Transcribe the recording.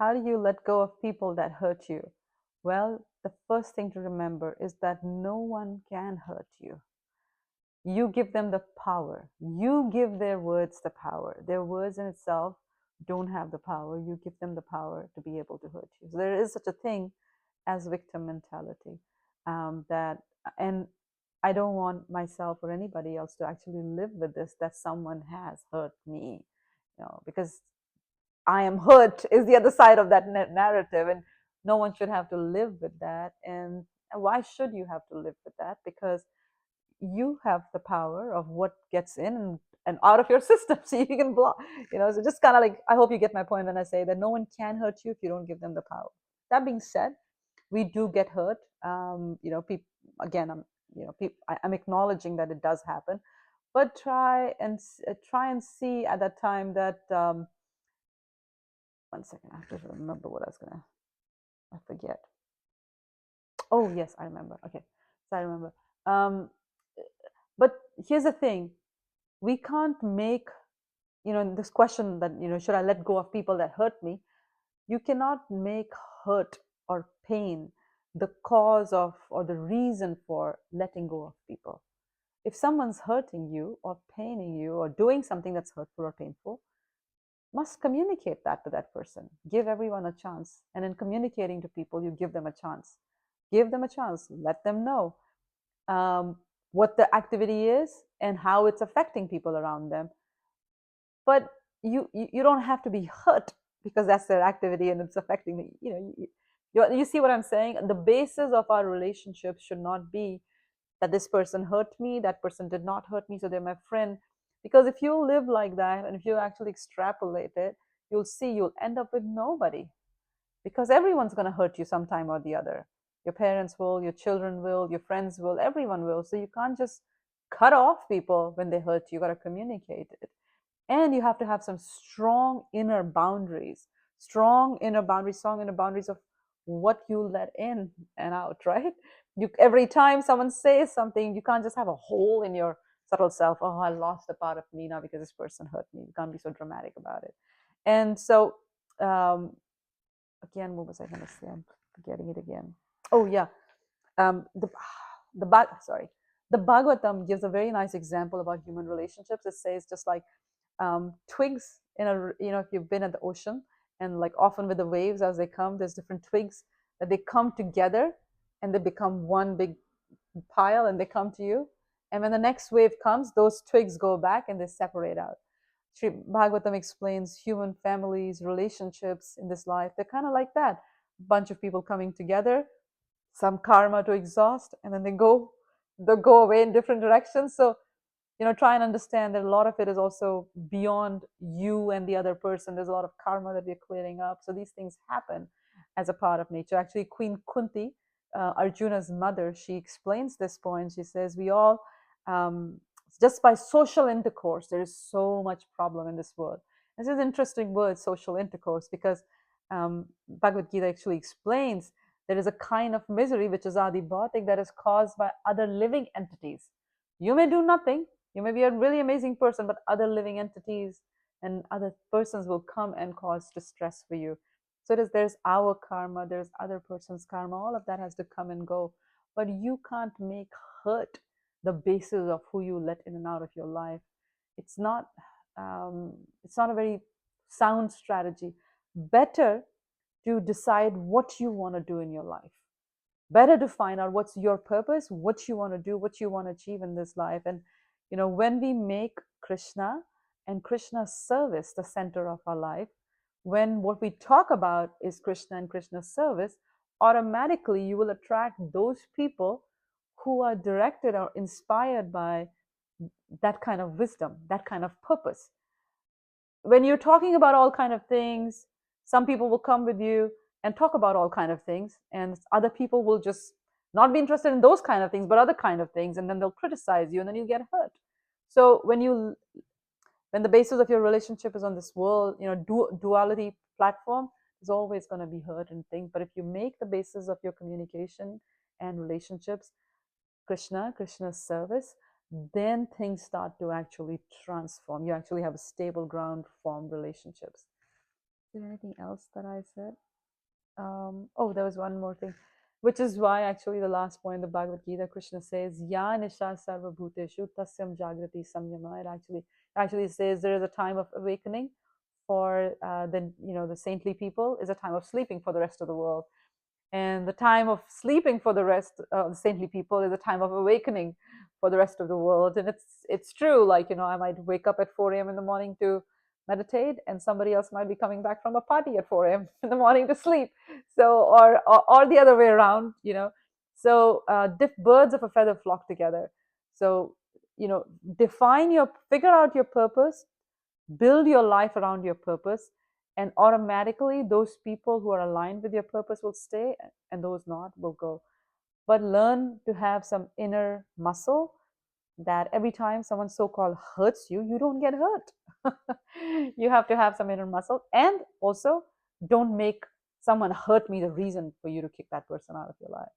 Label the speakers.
Speaker 1: How do you let go of people that hurt you? Well, the first thing to remember is that no one can hurt you. You give them the power. You give their words the power. Their words in itself don't have the power. You give them the power to be able to hurt you. So there is such a thing as victim mentality. That and I don't want myself or anybody else to actually live with this, that someone has hurt me, because I am hurt is the other side of that narrative, and no one should have to live with that. And why should you have to live with that? Because you have the power of what gets in and out of your system, so you can block. So just kind of like, I hope you get my point when I say that no one can hurt you if you don't give them the power. That being said, we do get hurt. People, again, I'm acknowledging that it does happen, but try and see at that time that, 1 second, I have to remember what I was gonna. I forget. Oh yes, I remember. Okay, so I remember. Um, but here's the thing: we can't make, this question that, should I let go of people that hurt me? You cannot make hurt or pain the cause of or the reason for letting go of people. If someone's hurting you or paining you or doing something that's hurtful or painful, must communicate that to that person. Give everyone a chance. And in communicating to people, you give them a chance. Give them a chance. Let them know um, what the activity is and how it's affecting people around them. But you don't have to be hurt because that's their activity and it's affecting me. You see what I'm saying? The basis of our relationship should not be that this person hurt me, that person did not hurt me, so they're my friend. Because if you live like that and if you actually extrapolate it, you'll see you'll end up with nobody, because everyone's going to hurt you sometime or the other. Your parents will, your children will, your friends will, everyone will. So you can't just cut off people when they hurt you. You got to communicate it. And you have to have some strong inner boundaries, strong inner boundaries of what you let in and out, right? Every time someone says something, you can't just have a hole in your subtle self. Oh, I lost a part of me now because this person hurt me. You can't be so dramatic about it. And so, um, again, what was I going to say? I'm forgetting it again. Oh yeah, um, the sorry, the Bhagavatam gives a very nice example about human relationships. It says just like twigs in a, if you've been at the ocean, and like often with the waves as they come, there's different twigs that they come together and they become one big pile and they come to you. And when the next wave comes, those twigs go back and they separate out. Sri Bhagavatam explains human families, relationships in this life. They're kind of like that. A bunch of people coming together, some karma to exhaust, and then they go away in different directions. So, try and understand that a lot of it is also beyond you and the other person. There's a lot of karma that we're clearing up. So these things happen as a part of nature. Actually, Queen Kunti, Arjuna's mother, she explains this point. She says, we all, um, just by social intercourse, there is so much problem in this world. This is an interesting word, social intercourse, because Bhagavad Gita actually explains there is a kind of misery which is adi bhautik, that is caused by other living entities. You may do nothing, you may be a really amazing person, but other living entities and other persons will come and cause distress for you. So there's our karma, there's other person's karma, all of that has to come and go. But you can't make hurt the basis of who you let in and out of your life. It's not it's not a very sound strategy. Better to decide what you want to do in your life. Better to find out what's your purpose, what you want to do, what you want to achieve in this life. And when we make Krishna and Krishna's service the center of our life, when what we talk about is Krishna and Krishna's service, automatically you will attract those people who are directed or inspired by that kind of wisdom, that kind of purpose. When you're talking about all kind of things, some people will come with you and talk about all kind of things, and other people will just not be interested in those kind of things but other kind of things, and then they'll criticize you and then you get hurt. So when the basis of your relationship is on this world, duality platform, is always going to be hurt and things. But if you make the basis of your communication and relationships Krishna's service, then things start to actually transform. You actually have a stable ground, formed relationships. Is there anything else that I said? Oh, there was one more thing, which is why actually the last point in the Bhagavad Gita, Krishna says, "Ya nisha sarva bhuteshu tasyam jagrati samyama." It actually says there is a time of awakening for the saintly people is a time of sleeping for the rest of the world, and the time of sleeping for the rest of the saintly people is a time of awakening for the rest of the world. And it's true, like, I might wake up at 4 a.m. in the morning to meditate, and somebody else might be coming back from a party at 4 a.m. in the morning to sleep. So or the other way around. So birds of a feather flock together. So figure out your purpose, build your life around your purpose, and automatically those people who are aligned with your purpose will stay, and those not will go. But learn to have some inner muscle, that every time someone so-called hurts you, you don't get hurt. You have to have some inner muscle, and also don't make someone hurt me the reason for you to kick that person out of your life.